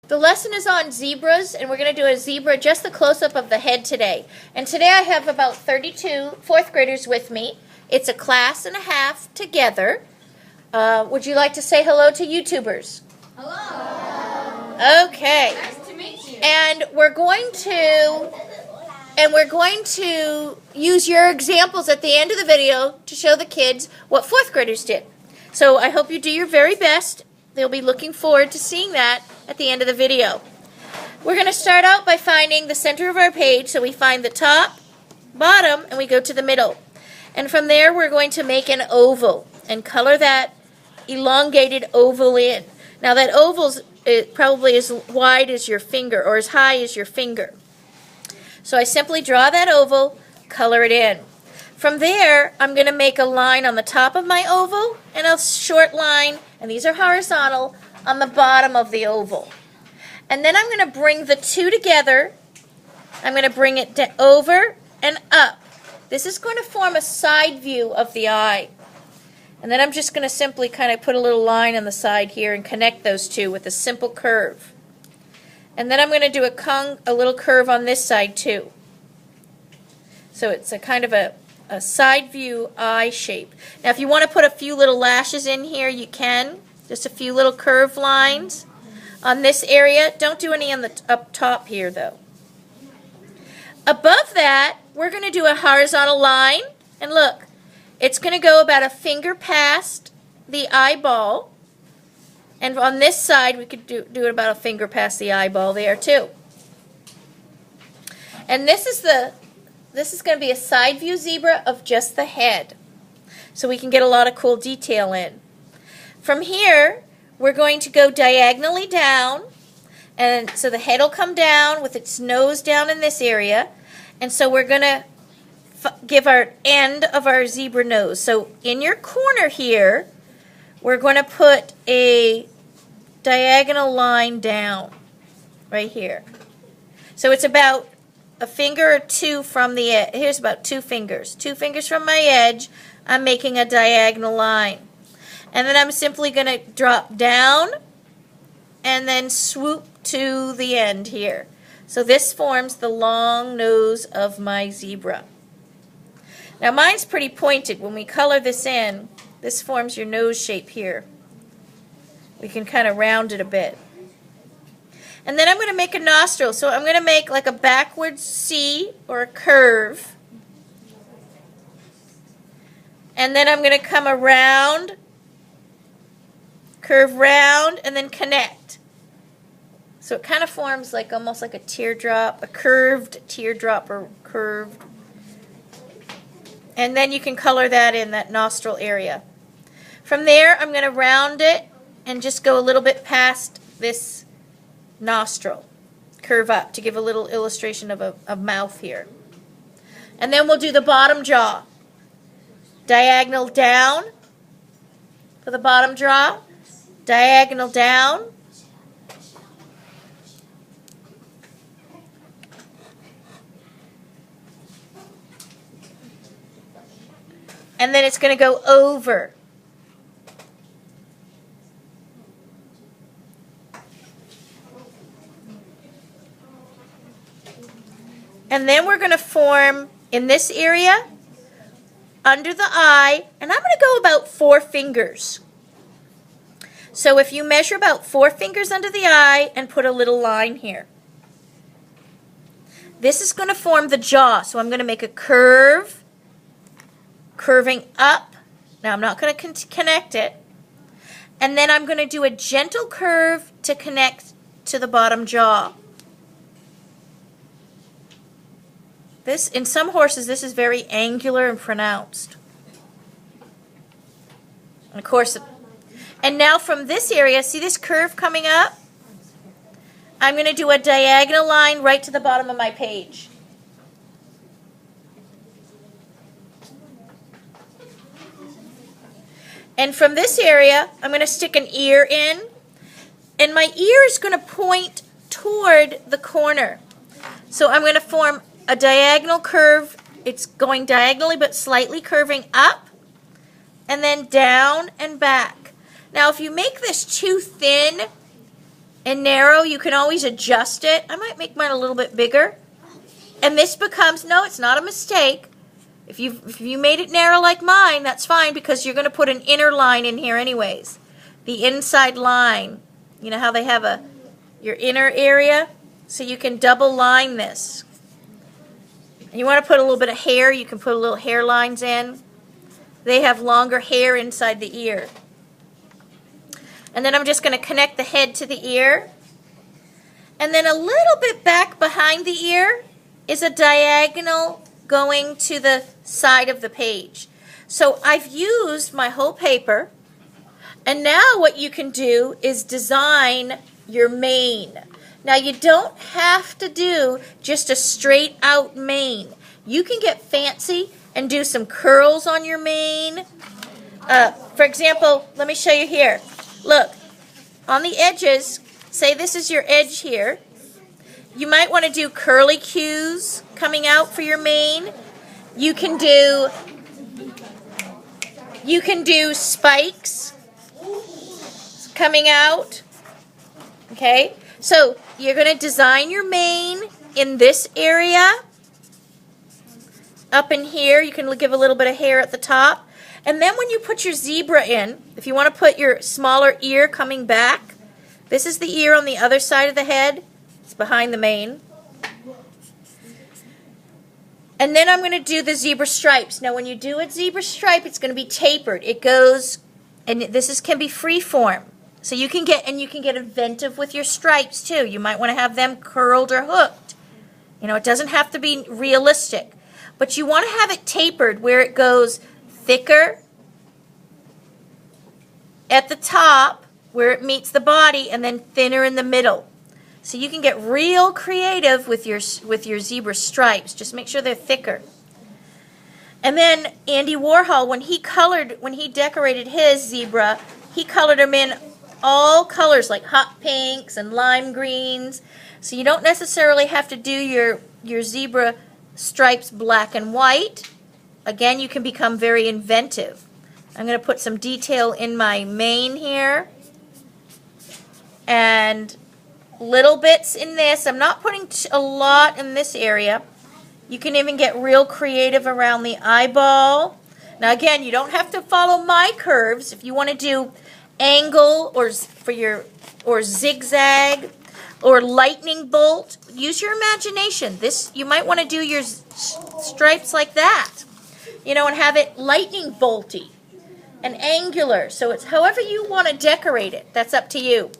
The lesson is on zebras, and we're going to do a zebra, just the close-up of the head today. And today I have about 32 fourth graders with me. It's a class and a half together. Would you like to say hello to YouTubers? Hello. Okay. Nice to meet you. And we're going to use your examples at the end of the video to show the kids what fourth graders did. So I hope you do your very best. They'll be looking forward to seeing that at the end of the video. We're going to start out by finding the center of our page. So we find the top, bottom, and we go to the middle. And from there we're going to make an oval and color that elongated oval in. Now that oval's probably as wide as your finger or as high as your finger. So I simply draw that oval, color it in. From there, I'm going to make a line on the top of my oval and a short line, and these are horizontal, on the bottom of the oval. And then I'm going to bring the two together. I'm going to bring it over and up. This is going to form a side view of the eye. And then I'm just going to simply kind of put a little line on the side here and connect those two with a simple curve. And then I'm going to do a little curve on this side too. So it's a kind of a side view eye shape. Now if you want to put a few little lashes in here, you can. Just a few little curved lines on this area. Don't do any on the up top here though. Above that, we're going to do a horizontal line. And look, it's going to go about a finger past the eyeball. And on this side, we could do it about a finger past the eyeball there too. And this is going to be a side view zebra of just the head. So we can get a lot of cool detail in. From here, we're going to go diagonally down. And so the head will come down with its nose down in this area. And so we're going to give our end of our zebra nose. So in your corner here, we're going to put a diagonal line down right here. So it's about a finger or two from the edge. Here's about 2 fingers. 2 fingers from my edge, I'm making a diagonal line. And then I'm simply going to drop down and then swoop to the end here. So this forms the long nose of my zebra. Now mine's pretty pointed. When we color this in, this forms your nose shape here. We can kind of round it a bit. And then I'm going to make a nostril. So I'm going to make like a backwards C or a curve. And then I'm going to come around, curve round, and then connect. So it kind of forms like almost like a teardrop, a curved teardrop or curved. And then you can color that in, that nostril area. From there, I'm going to round it and just go a little bit past this nostril. Curve up to give a little illustration of a mouth here. And then we'll do the bottom jaw. Diagonal down for the bottom jaw. Diagonal down. And then it's going to go over. And then we're going to form in this area under the eye, and I'm going to go about 4 fingers. So if you measure about 4 fingers under the eye and put a little line here. This is going to form the jaw. So I'm going to make a curve, curving up. Now I'm not going to connect it. And then I'm going to do a gentle curve to connect to the bottom jaw. This, in some horses, this is very angular and pronounced. And of course, and now from this area, see this curve coming up? I'm going to do a diagonal line right to the bottom of my page. And from this area, I'm going to stick an ear in. And my ear is going to point toward the corner. So I'm going to form a diagonal curve. It's going diagonally but slightly curving up and then down and back. Now if you make this too thin, and narrow. You can always adjust it. I might make mine a little bit bigger. And this becomes, no, it's not a mistake. If you made it narrow like mine, that's fine, because you're going to put an inner line in here anyways. The inside line. You know how they have your inner area? So you can double line this. And you want to put a little bit of hair, you can put little hair lines in. They have longer hair inside the ear. And then I'm just going to connect the head to the ear. And then a little bit back behind the ear is a diagonal going to the side of the page. So I've used my whole paper, and now what you can do is design your mane. Now you don't have to do just a straight out mane. You can get fancy and do some curls on your mane. For example, let me show you here. Look, on the edges, say this is your edge here. You might want to do curly cues coming out for your mane. You can do spikes coming out. Okay? So you're going to design your mane in this area. Up in here, you can give a little bit of hair at the top. And then when you put your zebra in, if you want to put your smaller ear coming back, this is the ear on the other side of the head. It's behind the mane. And then I'm going to do the zebra stripes. Now when you do a zebra stripe, it's going to be tapered. It goes, and this can be free form. So you can get inventive with your stripes too. You might want to have them curled or hooked. You know, it doesn't have to be realistic. But you want to have it tapered where it goes thicker at the top where it meets the body, and then thinner in the middle. So you can get real creative with your zebra stripes. Just make sure they're thicker. And then Andy Warhol, when he decorated his zebra, he colored them in all colors, like hot pinks and lime greens. So you don't necessarily have to do your zebra stripes black and white. Again, you can become very inventive. I'm going to put some detail in my mane here. And little bits in this. I'm not putting a lot in this area. You can even get real creative around the eyeball. Now again, you don't have to follow my curves. If you want to do angle or zigzag or lightning bolt, use your imagination. You might want to do your stripes like that. You know, and have it lightning bolty and angular. So it's however you want to decorate it. That's up to you.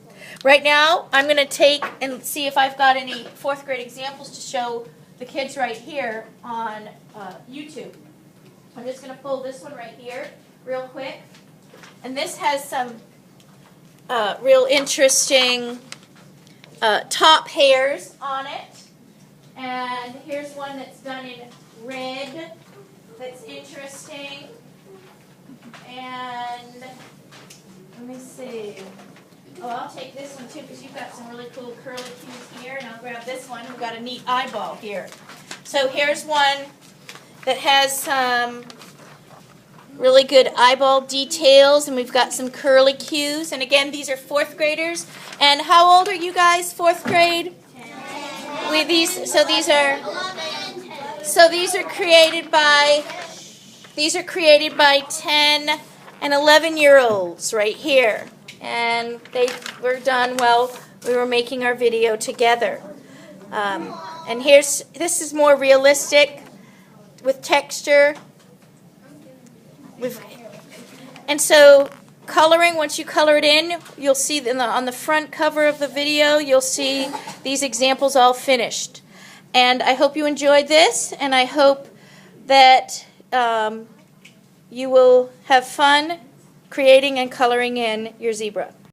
Right now, I'm going to take and see if I've got any 4th grade examples to show the kids right here on YouTube. I'm just going to pull this one right here real quick. And this has some real interesting top hairs on it. And here's one that's done in red that's interesting. And let me see. Oh, I'll take this one too, because you've got some really cool curly cues here, and I'll grab this one. We've got a neat eyeball here. So here's one that has some really good eyeball details, and we've got some curly cues. And again, these are 4th graders. And how old are you guys? 4th grade? 10. These are created by 10 and 11-year-olds right here. And they were done while we were making our video together. And this is more realistic with texture. And so coloring, once you color it in, you'll see on the front cover of the video, you'll see these examples all finished. And I hope you enjoyed this, and I hope that you will have fun creating and coloring in your zebra.